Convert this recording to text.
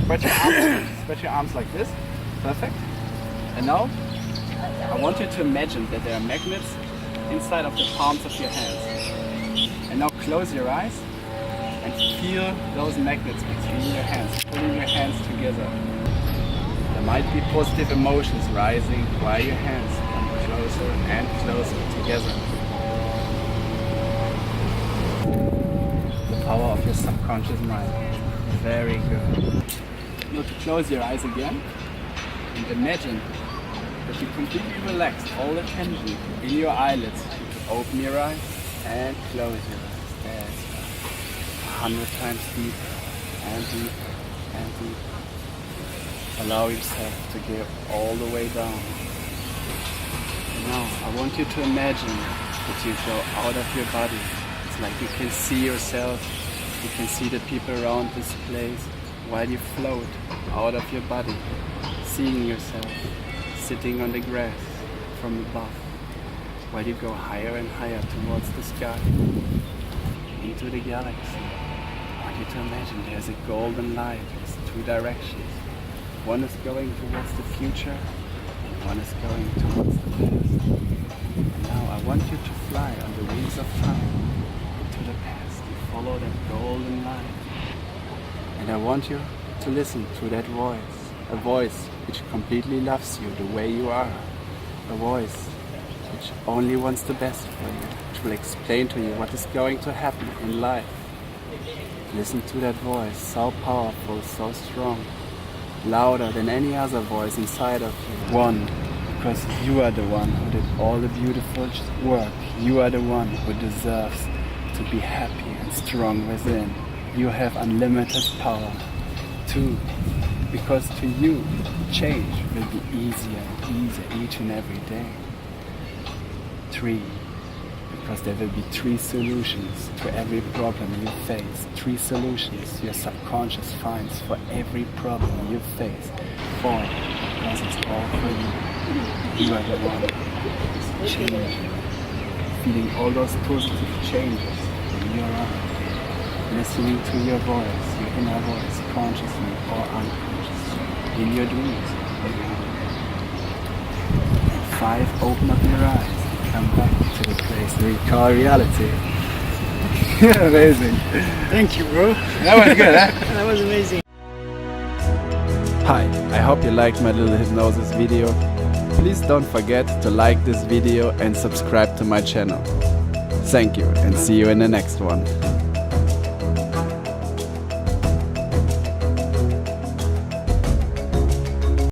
Spread your arms like this. Perfect. And now, I want you to imagine that there are magnets inside of the palms of your hands. And now close your eyes and feel those magnets between your hands, pulling your hands together. There might be positive emotions rising while your hands come closer and closer together. The power of your subconscious mind. Very good. Now to close your eyes again and imagine that you completely relaxed all the tension in your eyelids. You can open your eyes and close your eyes. That's right. 100 times deeper and deeper and deeper. Allow yourself to go all the way down. And now I want you to imagine that you go out of your body. It's like you can see yourself, you can see the people around this place while you float out of your body, seeing yourself sitting on the grass from above, while you go higher and higher towards the sky, into the galaxy. I want you to imagine there's a golden light, there's two directions. One is going towards the future, and one is going towards the past. And now I want you to fly on the wings of time to the past. You follow that golden light. And I want you to listen to that voice. A voice which completely loves you the way you are. A voice which only wants the best for you. Which will explain to you what is going to happen in life. Listen to that voice, so powerful, so strong. Louder than any other voice inside of you. One, because you are the one who did all the beautiful work. You are the one who deserves to be happy and strong within. You have unlimited power. Two, because to you, change will be easier and easier each and every day. Three, because there will be 3 solutions to every problem you face. 3 solutions your subconscious finds for every problem you face. 4, because it's all for you. You are the one who's changing, feeling all those positive changes in your life, listening to your voice, your inner voice, consciously or unconsciously, in your dreams. And 5, open up your eyes. Come back to the place we call reality. Amazing. Thank you, bro. That was good, huh? That was amazing. Hi, I hope you liked my little hypnosis video. Please don't forget to like this video and subscribe to my channel. Thank you and see you in the next one.